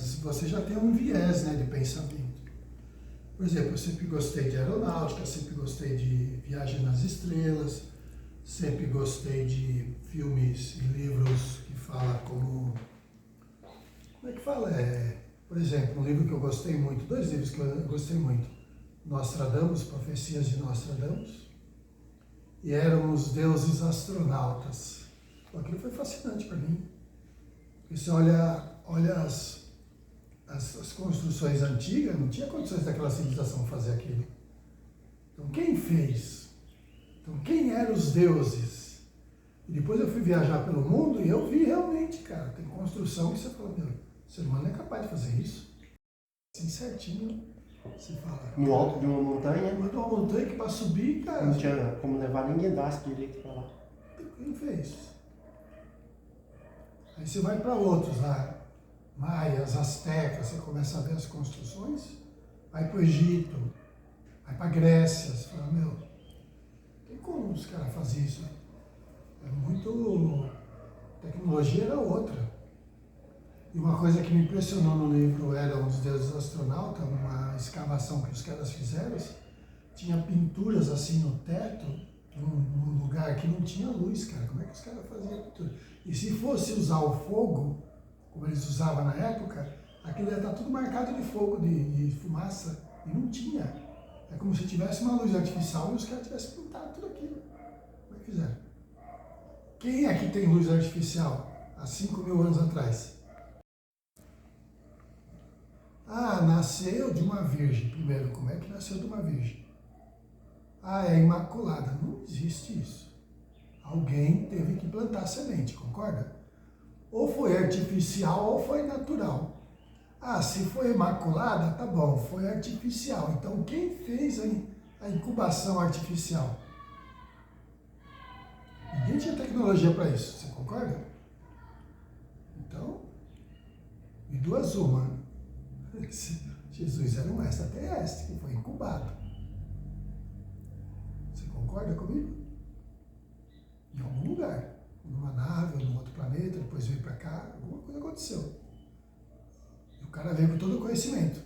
mas você já tem um viés, né, de pensamento. Por exemplo, eu sempre gostei de aeronáutica, sempre gostei de Viagem nas Estrelas, sempre gostei de filmes e livros que falam como é que fala? Por exemplo, um livro que eu gostei muito, dois livros que eu gostei muito, Nostradamus, Profecias de Nostradamus, e Éramos Deuses Astronautas. Pô, aquilo foi fascinante para mim. Porque você olha as construções antigas, não tinha condições daquela civilização fazer aquilo. Então quem fez? Então quem eram os deuses? E depois eu fui viajar pelo mundo e eu vi realmente, cara, tem construção que você fala, meu, o ser humano é capaz de fazer isso. Assim certinho, você fala. No alto de uma montanha? No alto de uma montanha que para subir, cara. Não tinha como levar ninguém daço direito para lá. Quem fez? Aí você vai para outros lá, maias, astecas, você começa a ver as construções, vai para o Egito, vai para a Grécia, você fala, meu, tem como os caras fazerem isso? É muito. A tecnologia era outra. E uma coisa que me impressionou no livro Eram os Deuses Astronautas, uma escavação que os caras fizeram, tinha pinturas assim no teto, num lugar que não tinha luz, cara. Como é que os caras faziam pintura? E se fosse usar o fogo, como eles usavam na época, aquilo ia estar tudo marcado de fogo, de fumaça, e não tinha. É como se tivesse uma luz artificial e os caras tivessem pintado tudo aquilo. Como é que fizeram? Quem é que tem luz artificial há 5.000 anos atrás? Ah, nasceu de uma virgem. Primeiro, como é que nasceu de uma virgem? Ah, é imaculada. Não existe isso. Alguém teve que plantar semente, concorda? Ou foi artificial ou foi natural. Ah, se foi imaculada, tá bom, foi artificial. Então, quem fez a incubação artificial? Ninguém tinha tecnologia para isso, você concorda? Então, e duas uma. Jesus era um extraterrestre que foi incubado. Você concorda comigo? Em algum lugar. Numa nave, ou num outro planeta, depois veio para cá, alguma coisa aconteceu. E o cara veio com todo o conhecimento.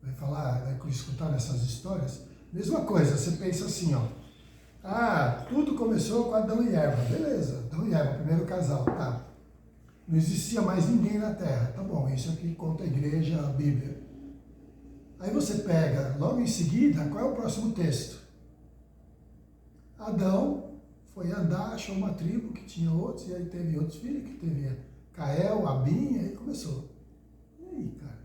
Vai falar, vai escutar nessas histórias. Mesma coisa, você pensa assim, ó. Ah, tudo começou com Adão e Eva. Beleza, Adão e Eva, primeiro casal, tá. Não existia mais ninguém na Terra. Tá bom, isso aqui conta a igreja, a Bíblia. Aí você pega, logo em seguida, qual é o próximo texto? Adão foi andar, achou uma tribo que tinha outros, e aí teve outros filhos, que teve Cael, Abim, e aí começou. E aí, cara?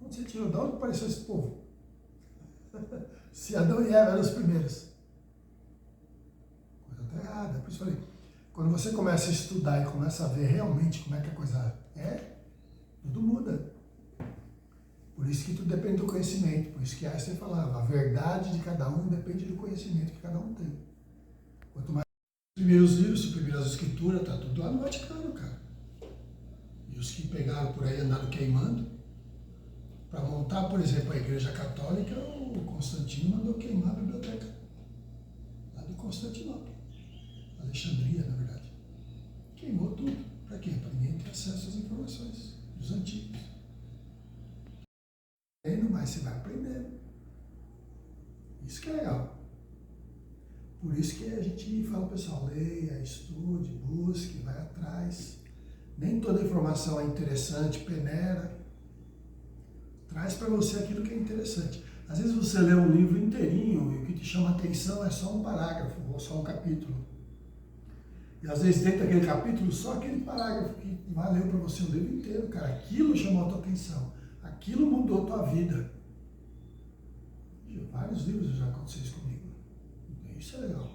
Onde você tirou? De onde apareceu esse povo? Se Adão e Eva eram os primeiros. Coisa tá errada. Por isso eu falei, quando você começa a estudar e começa a ver realmente como é que a coisa é, tudo muda. Por isso que tudo depende do conhecimento. Por isso que Einstein falava, a verdade de cada um depende do conhecimento que cada um tem. Quanto mais os primeiros livros, as primeiras escrituras, tá tudo lá no Vaticano, cara. E os que pegaram por aí andaram queimando. Para montar, por exemplo, a Igreja Católica, o Constantino mandou queimar a biblioteca. Lá de Constantinopla. Alexandria, na verdade. Queimou tudo. Para quê? Para ninguém ter acesso às informações dos antigos. Mas você vai aprendendo. Isso que é legal. Por isso que a gente fala, pessoal, leia, estude, busque, vai atrás. Nem toda informação é interessante, peneira. Traz para você aquilo que é interessante. Às vezes você lê um livro inteirinho e o que te chama a atenção é só um parágrafo ou só um capítulo. E às vezes dentro daquele capítulo, só aquele parágrafo que valeu para você o livro inteiro, cara. Aquilo chamou a tua atenção. Aquilo mudou a tua vida. Vários livros já aconteceu isso comigo. Isso é legal.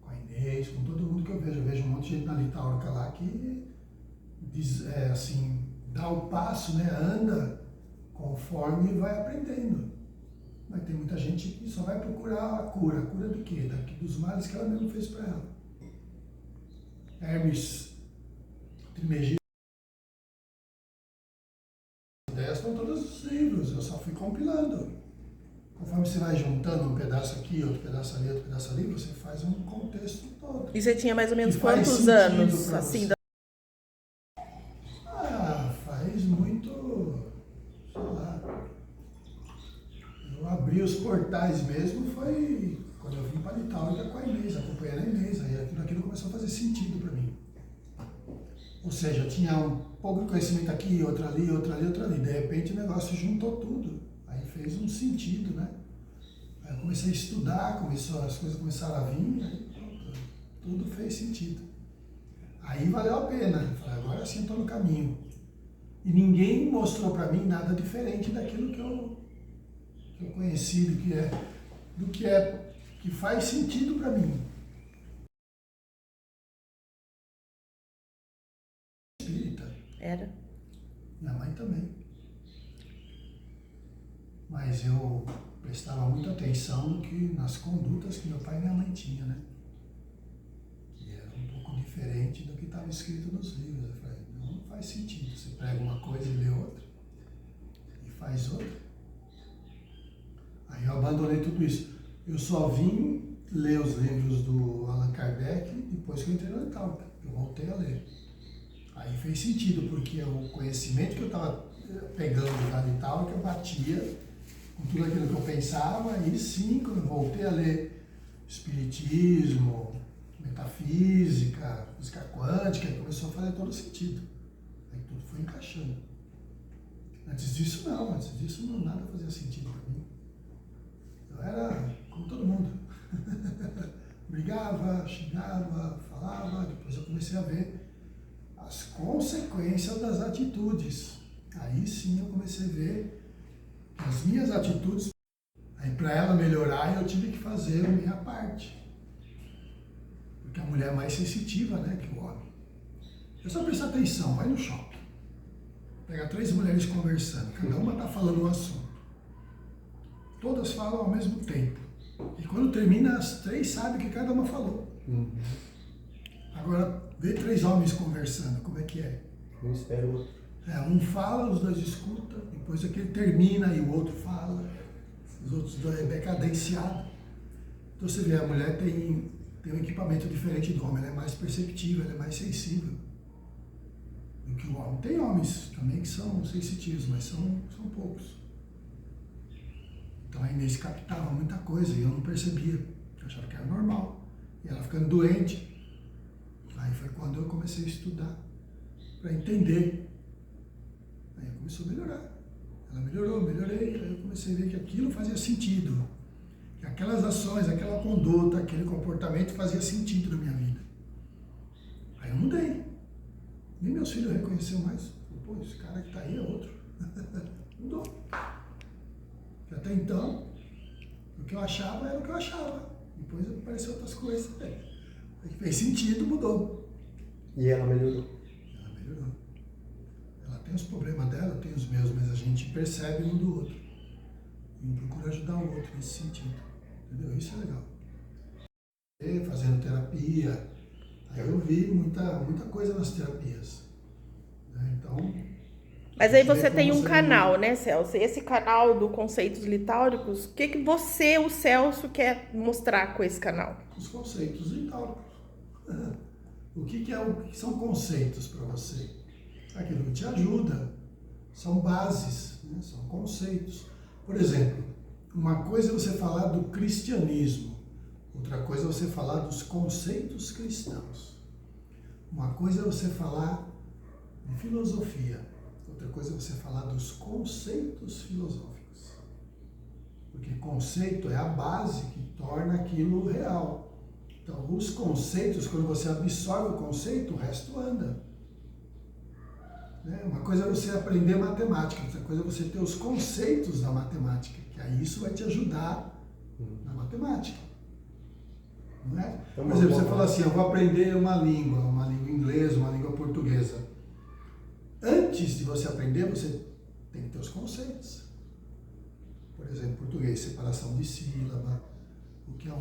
Com a Inês, com todo mundo que eu vejo. Eu vejo um monte de gente na Litaurca lá que diz, assim, dá o passo, né? Anda conforme vai aprendendo. Mas tem muita gente que só vai procurar a cura. A cura do quê? Dos males que ela mesmo fez para ela. Hermes Trismegisto. As ideias estão todos os livros, eu só fui compilando. Conforme você vai juntando um pedaço aqui, outro pedaço ali, outro pedaço ali, você faz um contexto todo. E você tinha mais ou menos quantos anos, assim, os portais mesmo foi quando eu vim para Itália com a Inês, acompanhando a Inês, aí aquilo começou a fazer sentido para mim. Ou seja, eu tinha um pouco de conhecimento aqui, outro ali, outro ali, outro ali. De repente o negócio juntou tudo. Aí fez um sentido, né? Aí eu comecei a estudar, as coisas começaram a vir, aí pronto, tudo fez sentido. Aí valeu a pena. Eu falei, agora sim estou no caminho. E ninguém mostrou para mim nada diferente daquilo que eu conheci, que faz sentido para mim. Espírita. Era. Minha mãe também. Mas eu prestava muita atenção nas condutas que meu pai e minha mãe tinham, né? Que era um pouco diferente do que estava escrito nos livros. Eu falei, não faz sentido. Você pega uma coisa e lê outra, e faz outra. Aí eu abandonei tudo isso. Eu só vim ler os livros do Allan Kardec depois que eu entrei no Itálica. Eu voltei a ler. Aí fez sentido, porque o conhecimento que eu estava pegando lá de Itálica, eu batia com tudo aquilo que eu pensava, aí sim, quando eu voltei a ler Espiritismo, Metafísica, Física Quântica, aí começou a fazer todo sentido. Aí tudo foi encaixando. Antes disso nada fazia sentido para mim. Eu era como todo mundo. Brigava, xingava, falava, depois eu comecei a ver as consequências das atitudes. Aí sim eu comecei a ver as minhas atitudes. Aí para ela melhorar eu tive que fazer a minha parte. Porque a mulher é mais sensitiva, né, que o homem. É só prestar atenção, vai no shopping. Pega 3 mulheres conversando, cada uma está falando um assunto. Todas falam ao mesmo tempo. E quando termina, as 3 sabem o que cada uma falou. Agora, vê 3 homens conversando, como é que é? Um espera o outro. Um fala, os 2 escutam, depois aquele termina e o outro fala. Os outros 2 é cadenciado. Então você vê, a mulher tem um equipamento diferente do homem, ela é mais perceptiva, ela é mais sensível do que o homem. Tem homens também que são sensitivos, mas são poucos. Então a Inês captava muita coisa e eu não percebia. Eu achava que era normal. E ela ficando doente. Aí foi quando eu comecei a estudar para entender. Aí começou a melhorar. Ela melhorou, melhorei. Aí eu comecei a ver que aquilo fazia sentido. Que aquelas ações, aquela conduta, aquele comportamento fazia sentido na minha vida. Aí eu mudei. Nem meus filhos reconheceram mais. Pô, esse cara que está aí é outro. Mudou. Porque até então, o que eu achava era o que eu achava. Depois apareceu outras coisas. Fez sentido, mudou. E ela melhorou. Ela melhorou. Ela tem os problemas dela, eu tenho os meus, mas a gente percebe um do outro. E um procura ajudar o outro nesse sentido. Entendeu? Isso é legal. E fazendo terapia. Aí eu vi muita coisa nas terapias. Então... Mas aí você tem um canal, né, Celso? Esse canal do Conceitos Litáuricos, o que você, o Celso, quer mostrar com esse canal? Os conceitos litáuricos. O que são conceitos para você? Aquilo que te ajuda. São bases, né? São conceitos. Por exemplo, uma coisa é você falar do cristianismo, outra coisa é você falar dos conceitos cristãos. Uma coisa é você falar de filosofia, outra coisa é você falar dos conceitos filosóficos. Porque conceito é a base que torna aquilo real. Então, os conceitos, quando você absorve o conceito, o resto anda. Né? Uma coisa é você aprender matemática, outra coisa é você ter os conceitos da matemática, que aí isso vai te ajudar na matemática. Não é? Por exemplo, você fala assim, eu vou aprender uma língua inglesa, uma língua portuguesa. Antes de você aprender, você tem que ter os conceitos. Por exemplo, português, separação de sílaba, o que é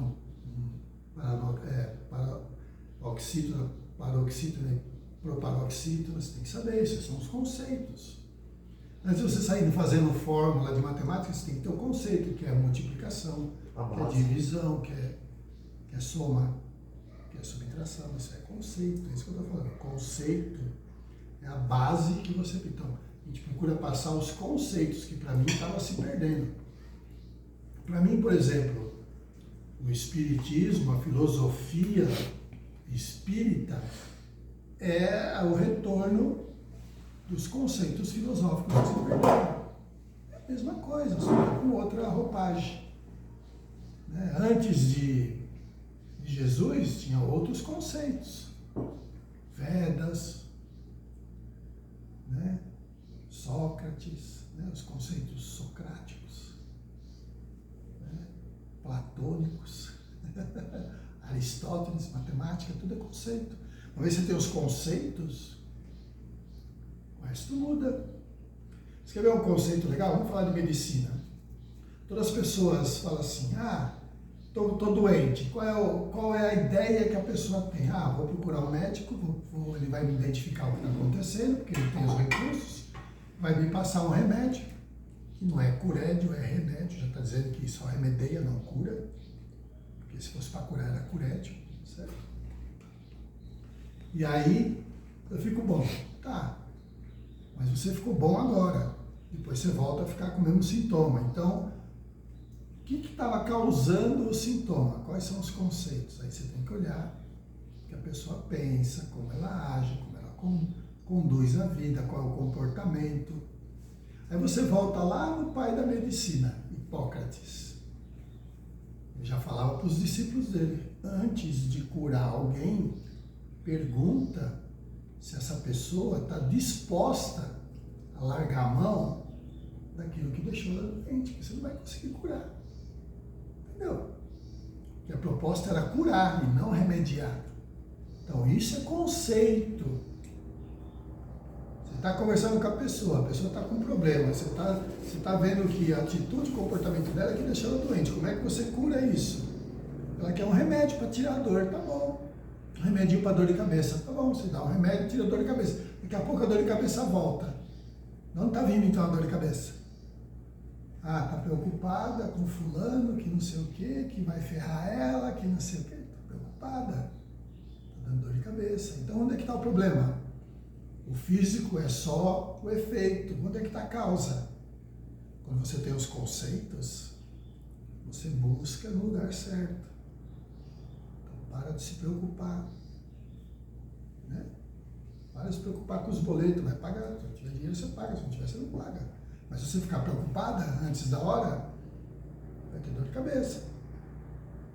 paroxítono, paroxítono, proparoxítono, você tem que saber, esses são os conceitos. Antes de você sair fazendo fórmula de matemática, você tem que ter o conceito, que é a multiplicação, que é a divisão, que é soma, que é subtração, isso é conceito, é isso que eu estou falando. Conceito é a base que você... Então, a gente procura passar os conceitos, que para mim estava se perdendo. Para mim, por exemplo, o espiritismo, a filosofia espírita é o retorno dos conceitos filosóficos que se perderam. É a mesma coisa, só com outra roupagem. Né? Antes de Jesus, tinha outros conceitos. Vedas, né? Sócrates, né? Os conceitos socráticos, né? Platônicos, Aristóteles, matemática, tudo é conceito. Uma vez você tem os conceitos, o resto muda. Você quer ver um conceito legal? Vamos falar de medicina. Todas as pessoas falam assim, estou doente. Qual é a ideia que a pessoa tem? Vou procurar um médico, ele vai me identificar o que está acontecendo, porque ele tem os recursos, vai me passar um remédio, que não é curédio, é remédio, já está dizendo que só remedeia, não cura, porque se fosse para curar era curédio, certo? E aí eu fico bom, tá, mas você ficou bom agora, depois você volta a ficar com o mesmo sintoma. Então, o que estava causando o sintoma? Quais são os conceitos? Aí você tem que olhar o que a pessoa pensa, como ela age, como ela conduz a vida, qual é o comportamento. Aí você volta lá no pai da medicina, Hipócrates. Ele já falava para os discípulos dele, antes de curar alguém, pergunta se essa pessoa está disposta a largar a mão daquilo que deixou ela doente, que você não vai conseguir curar. Entendeu? Que a proposta era curar e não remediar. Então isso é conceito. Você está conversando com a pessoa está com um problema, você está vendo que a atitude e o comportamento dela é que deixou ela doente. Como é que você cura isso? Ela quer um remédio para tirar a dor, tá bom. Um remedinho para dor de cabeça, tá bom. Você dá um remédio e tira a dor de cabeça. Daqui a pouco a dor de cabeça volta. Não está vindo então a dor de cabeça. Está preocupada com fulano, que não sei o que vai ferrar ela, que não sei o que. Está preocupada. Está dando dor de cabeça. Então onde é que está o problema? O físico é só o efeito. Onde é que está a causa? Quando você tem os conceitos, você busca no lugar certo. Então para de se preocupar. Né? Para de se preocupar com os boletos. Vai pagar. Se tiver dinheiro, você paga. Se não tiver, você não paga. Mas se você ficar preocupada antes da hora, vai ter dor de cabeça.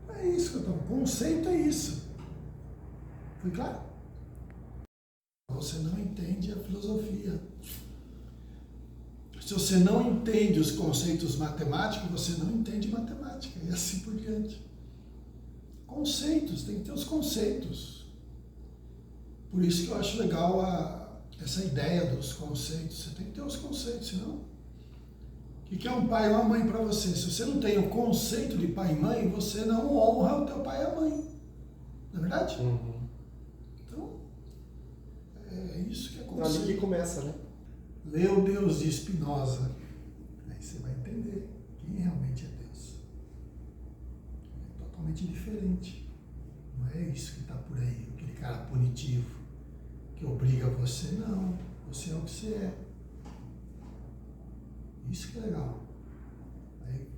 É isso que eu estou. O conceito é isso. Foi claro? Você não entende a filosofia. Se você não entende os conceitos matemáticos, você não entende matemática. E assim por diante. Conceitos, tem que ter os conceitos. Por isso que eu acho legal essa ideia dos conceitos. Você tem que ter os conceitos, senão... O que é um pai e uma mãe para você? Se você não tem o conceito de pai e mãe, você não honra o teu pai e a mãe. Não é verdade? Uhum. Então, é isso que é conceito. Ali que começa, né? Lê o Deus de Spinoza. Aí você vai entender quem realmente é Deus. É totalmente diferente. Não é isso que está por aí, aquele cara punitivo que obriga você. Não, você é o que você é. Isso que é legal. Aí,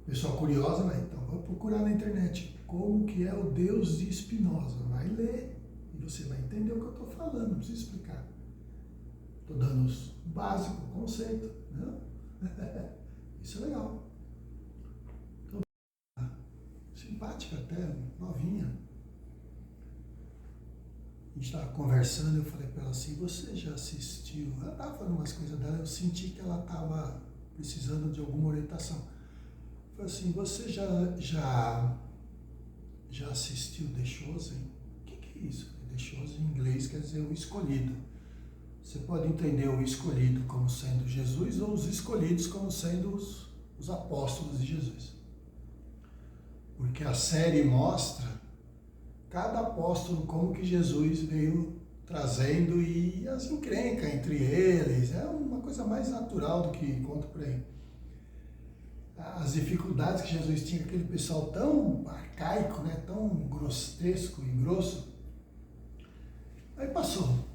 pessoa curiosa, vai, então, vou procurar na internet como que é o Deus de Spinoza. Vai ler e você vai entender o que eu estou falando, não preciso explicar. Estou dando os básicos, o conceito. Né? Isso é legal. Então, simpática até, novinha. A gente estava conversando, eu falei para ela assim, você já assistiu? Ela estava falando umas coisas dela, eu senti que ela estava precisando de alguma orientação. Eu falei assim, você já assistiu The Chosen? O que é isso? The Chosen em inglês quer dizer o escolhido. Você pode entender o escolhido como sendo Jesus ou os escolhidos como sendo os apóstolos de Jesus. Porque a série mostra cada apóstolo como que Jesus veio trazendo e as encrencas entre eles. É uma coisa mais natural do que conta por aí. As dificuldades que Jesus tinha com aquele pessoal tão arcaico, né? Tão grosseiro e grosso. Aí passou.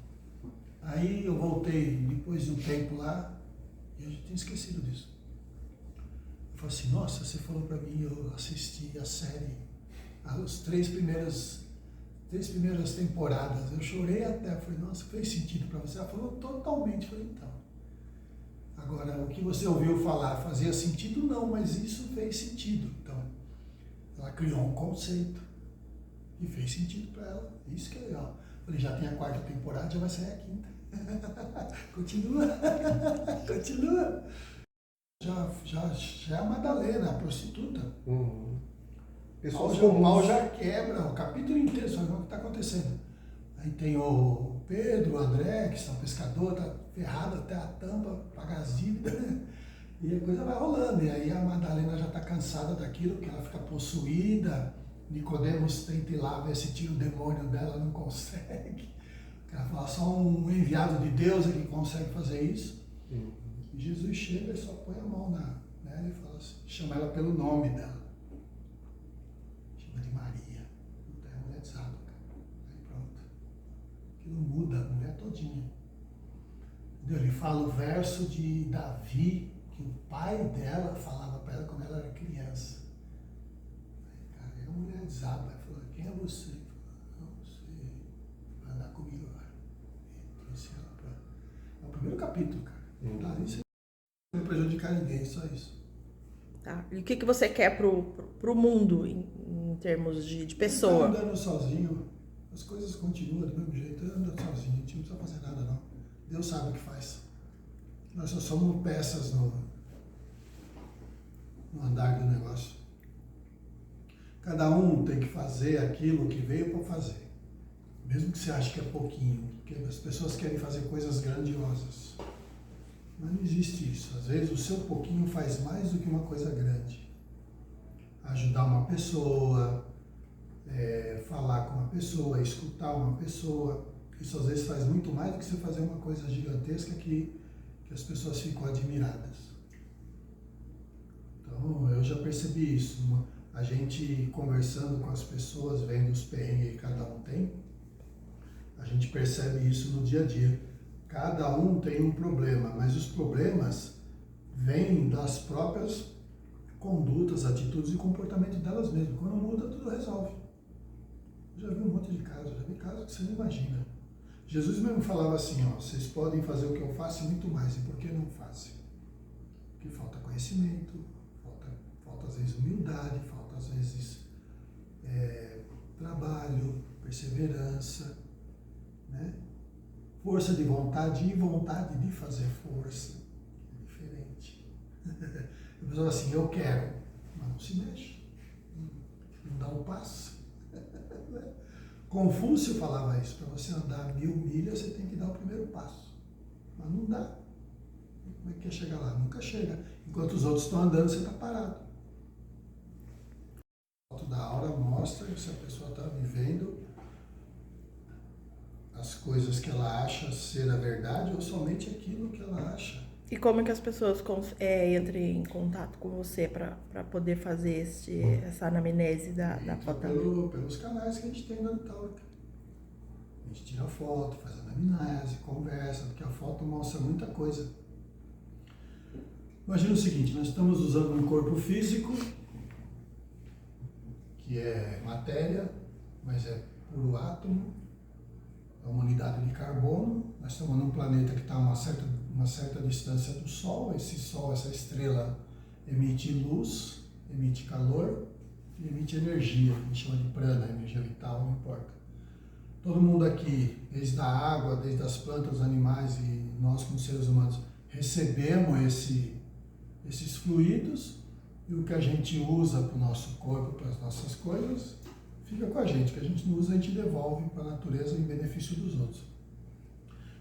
Aí eu voltei depois de um tempo lá e eu já tinha esquecido disso. Eu falou assim, nossa, você falou para mim, eu assisti a série, as três primeiras temporadas, eu chorei até, eu falei, nossa, fez sentido para você? Ela falou, totalmente. Eu falei, então, agora, o que você ouviu falar fazia sentido? Não, mas isso fez sentido. Então, ela criou um conceito e fez sentido para ela, isso que é legal. Eu falei, já tem a 4ª temporada, já vai sair a 5ª. Continua, continua. Já é a Madalena, a prostituta. Pessoas O mal comuns. já quebra o capítulo inteiro, só o que está acontecendo. Aí tem o Pedro, o André, que são pescadores, tá ferrado até a tampa, pagar as dívidas, né? E a coisa vai rolando. E aí a Madalena já está cansada daquilo, porque ela fica possuída. Nicodemos tenta ir lá ver se tira o demônio dela, não consegue. Ela fala, só um enviado de Deus é que consegue fazer isso. E Jesus chega e só põe a mão nela e fala assim, chama ela pelo nome dela. Chama de Maria. Puta, é a mulher de Sado, cara. Aí pronto. Aquilo muda a mulher todinha. Entendeu? Ele fala o verso de Davi, que o pai dela falava para ela quando ela era criança. Aí, cara, é a mulher de Sado. Aí falou, quem é você? Andar comigo agora. E trouxe ela para. É o primeiro capítulo, cara. Tá, isso não prejudicar ninguém, só isso. Tá. E o que você quer pro mundo em termos de pessoa? Tá andando sozinho, as coisas continuam do mesmo jeito, anda sozinho, a gente não precisa fazer nada não. Deus sabe o que faz. Nós só somos peças no andar do negócio. Cada um tem que fazer aquilo que veio para fazer. Mesmo que você ache que é pouquinho, porque as pessoas querem fazer coisas grandiosas. Mas não existe isso. Às vezes o seu pouquinho faz mais do que uma coisa grande. Ajudar uma pessoa, falar com uma pessoa, escutar uma pessoa. Isso às vezes faz muito mais do que você fazer uma coisa gigantesca que as pessoas ficam admiradas. Então eu já percebi isso. A gente conversando com as pessoas, vendo os perrengues que cada um tem, a gente percebe isso no dia a dia. Cada um tem um problema, mas os problemas vêm das próprias condutas, atitudes e comportamento delas mesmas. Quando muda, tudo resolve. Eu já vi um monte de casos, já vi casos que você não imagina. Jesus mesmo falava assim, ó, vocês podem fazer o que eu faço e muito mais, e por que não fazem? Porque falta conhecimento, falta às vezes humildade, falta às vezes trabalho, perseverança, né? Força de vontade e vontade de fazer força. É diferente. A pessoa assim, eu quero, mas não se mexe. Não dá um passo. Confúcio falava isso, para você andar 1000 milhas, você tem que dar o primeiro passo. Mas não dá. Como é que quer chegar lá? Nunca chega. Enquanto os outros estão andando, você está parado. A foto da aura mostra se a pessoa está vivendo as coisas que ela acha ser a verdade ou somente aquilo que ela acha. E como que as pessoas entram em contato com você para poder fazer essa anamnese da foto? Pelos canais que a gente tem na Taurica. A gente tira foto, faz anamnese, conversa, porque a foto mostra muita coisa. Imagina o seguinte, nós estamos usando um corpo físico, que é matéria, mas é puro átomo, é uma unidade de carbono. Nós estamos num planeta que está a uma certa distância do Sol. Esse Sol, essa estrela, emite luz, emite calor e emite energia. A gente chama de prana, energia vital, não importa. Todo mundo aqui, desde a água, desde as plantas, os animais e nós como seres humanos, recebemos esses fluidos e o que a gente usa para o nosso corpo, para as nossas coisas, fica com a gente. O que a gente não usa, a gente devolve para a natureza em benefício dos outros.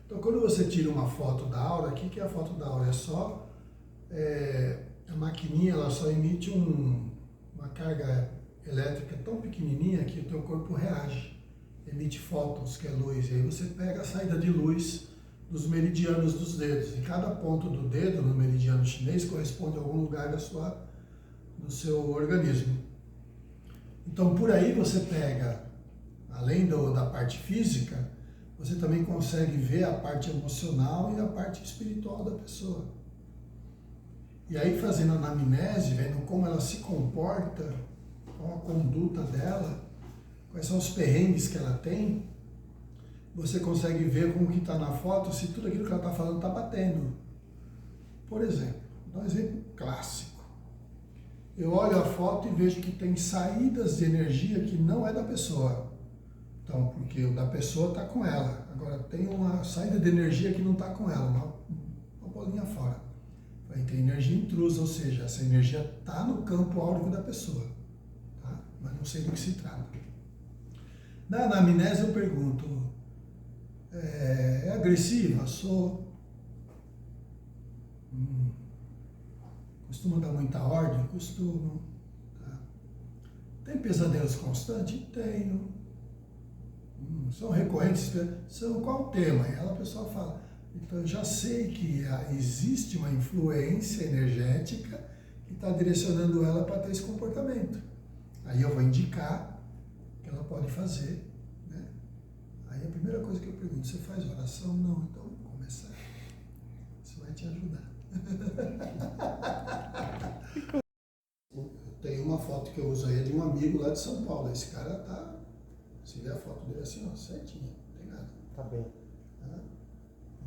Então, quando você tira uma foto da aura, o que é a foto da aura? É só a maquininha, ela só emite uma carga elétrica tão pequenininha que o teu corpo reage, emite fótons, que é luz, e aí você pega a saída de luz dos meridianos dos dedos, e cada ponto do dedo no meridiano chinês corresponde a algum lugar do seu organismo. Então, por aí você pega, além da parte física, você também consegue ver a parte emocional e a parte espiritual da pessoa. E aí fazendo anamnese, vendo como ela se comporta, qual a conduta dela, quais são os perrengues que ela tem, você consegue ver com o que está na foto se tudo aquilo que ela está falando está batendo. Por exemplo, vou dar um exemplo clássico. Eu olho a foto e vejo que tem saídas de energia que não é da pessoa. Então, porque o da pessoa está com ela. Agora tem uma saída de energia que não está com ela, uma bolinha fora. Aí tem energia intrusa, ou seja, essa energia está no campo áurico da pessoa. Tá? Mas não sei do que se trata. Na anamnese eu pergunto, é agressiva? Sou. Costuma dar muita ordem? Costumo. Tá? Tem pesadelos constantes? Tenho. São recorrentes? São. Qual o tema? E ela, a pessoa fala, então eu já sei que existe uma influência energética que está direcionando ela para ter esse comportamento. Aí eu vou indicar o que ela pode fazer. Né? Aí a primeira coisa que eu pergunto, você faz oração? Não, então vamos começar. Isso vai te ajudar. Tem uma foto que eu uso aí de um amigo lá de São Paulo. Esse cara tá, se vê a foto dele assim, ó, certinho, não tem nada. Tá bem.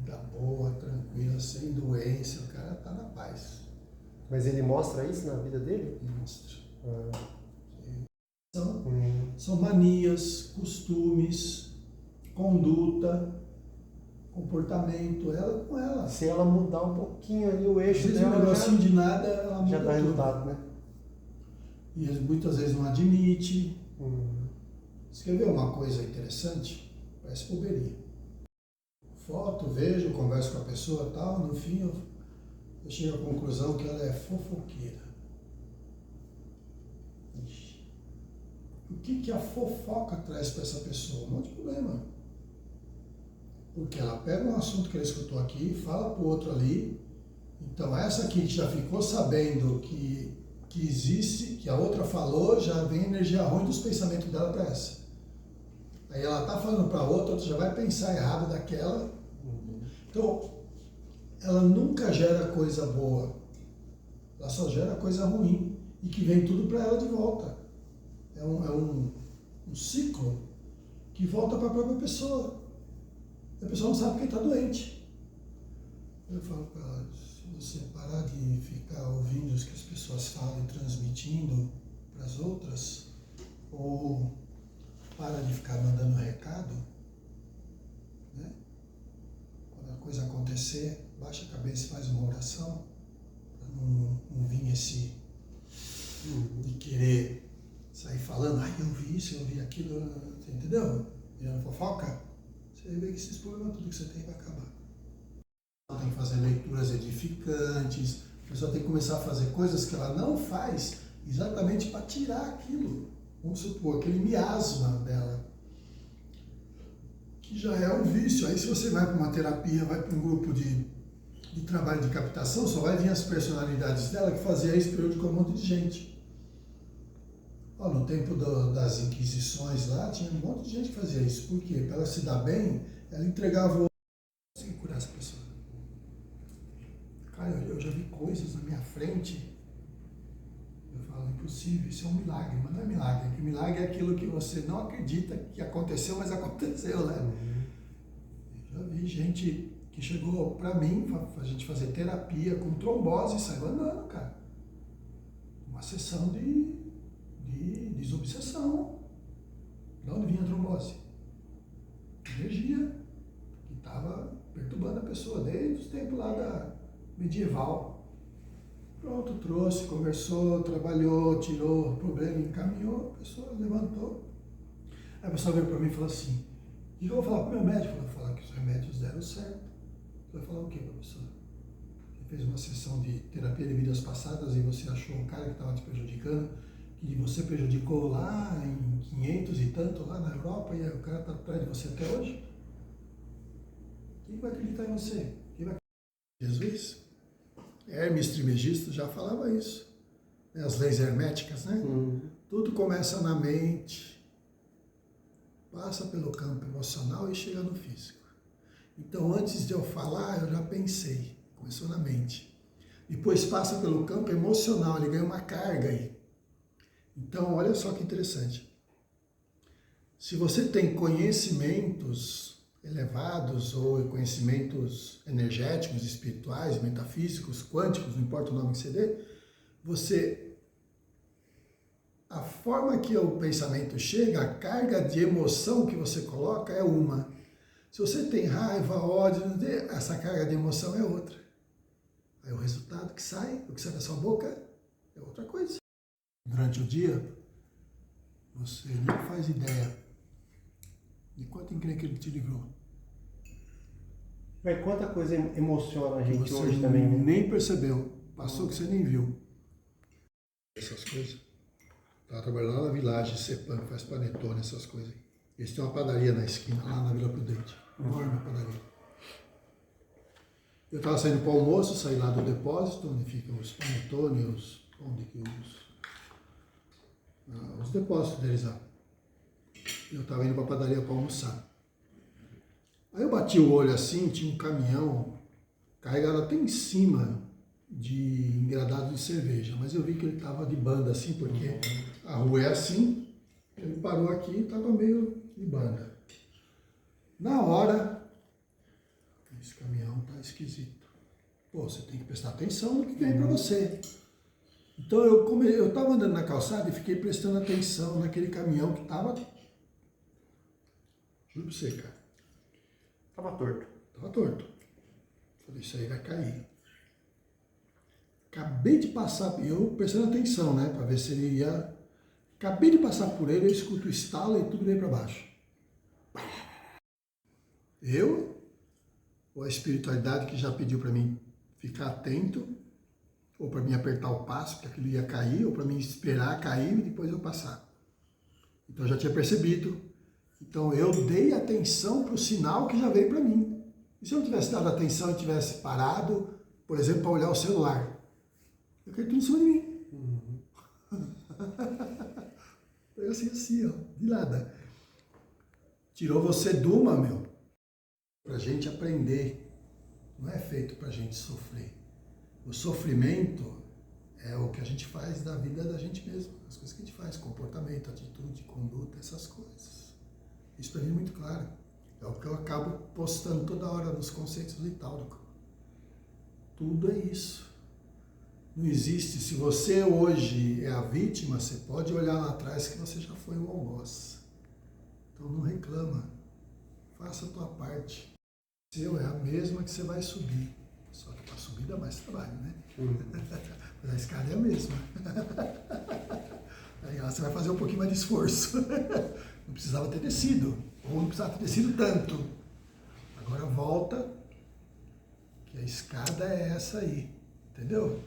Tá boa, tranquila, sem doença, o cara tá na paz. Mas ele mostra isso na vida dele? Mostra. Ah. São manias, costumes, conduta, comportamento, ela com ela. Se ela mudar um pouquinho ali o Às eixo vezes um dela, negocinho de nada, ela muda já dá tudo. resultado, né? E muitas vezes não admite. Você quer ver uma coisa interessante? Parece boberia. Foto, vejo, converso com a pessoa e tal, no fim eu chego à conclusão que ela é fofoqueira. Ixi. O que a fofoca traz para essa pessoa? Um monte de problema. Porque ela pega um assunto que ela escutou aqui, fala para o outro ali. Então essa aqui que já ficou sabendo que existe, que a outra falou, já vem energia ruim dos pensamentos dela para essa. Aí ela está falando para a outra já vai pensar errado daquela. Então, ela nunca gera coisa boa. Ela só gera coisa ruim. E que vem tudo para ela de volta. É um ciclo que volta para a própria pessoa. A pessoa não sabe quem está doente. Eu falo para ela, se você parar de ficar ouvindo o que as pessoas falam e transmitindo para as outras, ou para de ficar mandando recado, né? Quando a coisa acontecer, baixa a cabeça e faz uma oração, para não vir esse de querer sair falando, eu vi isso, eu vi aquilo, entendeu? Virando fofoca, você vê que esses problemas, tudo que você tem vai acabar. Tem que fazer leituras edificantes, a pessoa tem que começar a fazer coisas que ela não faz exatamente para tirar aquilo. Vamos supor, aquele miasma dela, que já é um vício. Aí se você vai para uma terapia, vai para um grupo de trabalho de captação, só vai vir as personalidades dela que fazia isso com um monte de gente. No tempo das Inquisições lá, tinha um monte de gente que fazia isso. Por quê? Para ela se dar bem, ela entregava o... sem curar essa pessoa. Cara, eu já vi coisas na minha frente... Eu falo, impossível, isso é um milagre, mas não é milagre, porque milagre é aquilo que você não acredita que aconteceu, mas aconteceu, né? Eu já vi gente que chegou pra mim, a gente fazer terapia com trombose e saiu andando, cara. Uma sessão de desobsessão. De onde vinha a trombose? Energia que estava perturbando a pessoa desde os tempos lá da medieval. Pronto, trouxe, conversou, trabalhou, tirou o problema, encaminhou, a pessoa levantou. Aí a pessoa veio para mim e falou assim, o que eu vou falar para o meu médico? Eu vou falar que os remédios deram certo. Você vai falar o quê, professor? Você fez uma sessão de terapia de vidas passadas e você achou um cara que estava te prejudicando, que você prejudicou lá em 500 e tanto, lá na Europa, e aí o cara está atrás de você até hoje? Quem vai acreditar em você? Quem vai acreditar em Jesus? Hermes Trismegisto já falava isso. As leis herméticas, né? Tudo começa na mente, passa pelo campo emocional e chega no físico. Então, antes de eu falar, eu já pensei. Começou na mente. depois passa pelo campo emocional, ele ganha uma carga aí. Então, olha só que interessante. Se você tem conhecimentos elevados ou conhecimentos energéticos, espirituais, metafísicos, quânticos, não importa o nome que você dê, a forma que o pensamento chega, a carga de emoção que você coloca é uma. Se você tem raiva, ódio, essa carga de emoção é outra. Aí o resultado que sai, o que sai da sua boca, é outra coisa. Durante o dia, você nem faz ideia de quanto encrenca ele te livrou. Mas quanta coisa emociona a Que gente você hoje também, né? nem percebeu. Passou que você nem viu. Essas coisas. Estava trabalhando lá na Village, Cepan, que faz panetone, essas coisas. Eles têm uma padaria na esquina, lá na Vila Prudente. Enorme a padaria. Eu estava saindo para o almoço, saí lá do depósito, onde ficam os panetones, os depósitos deles lá. Eu estava indo para a padaria para almoçar. Aí eu bati o olho assim, tinha um caminhão carregado até em cima de engradado de cerveja, mas eu vi que ele estava de banda assim, porque a rua é assim, ele parou aqui e estava meio de banda. Na hora, esse caminhão tá esquisito. Pô, você tem que prestar atenção no que vem para você. Então eu estava andando na calçada e fiquei prestando atenção naquele caminhão que estava... Juro pra você, cara. Tava torto. Tava torto. Falei, isso aí vai cair. Acabei de passar, eu prestando atenção, né, para ver se ele ia... Acabei de passar por ele, eu escuto o estalo e tudo veio para baixo. Eu, ou a espiritualidade que já pediu para mim ficar atento, ou para mim apertar o passo, porque aquilo ia cair, ou para mim esperar cair e depois eu passar. Então eu já tinha percebido. Então eu dei atenção para o sinal que já veio para mim. E se eu não tivesse dado atenção e tivesse parado, por exemplo, para olhar o celular, eu caí tudo em cima de mim. Foi assim, ó, de nada. Tirou você de uma, meu. Pra gente aprender. Não é feito pra gente sofrer. O sofrimento é o que a gente faz da vida da gente mesmo. As coisas que a gente faz, comportamento, atitude, conduta, essas coisas. Isso pra mim é muito claro. É o que eu acabo postando toda hora nos conceitos litáuricos. Tudo é isso. Não existe. Se você hoje é a vítima, você pode olhar lá atrás que você já foi o algoz. Então não reclama. Faça a tua parte. O seu é a mesma que você vai subir. Só que para subir dá mais trabalho, né? Mas a escada é a mesma. Aí você vai fazer um pouquinho mais de esforço. Não precisava ter descido. Ou não precisava ter descido tanto. Agora volta, que a escada é essa aí. Entendeu?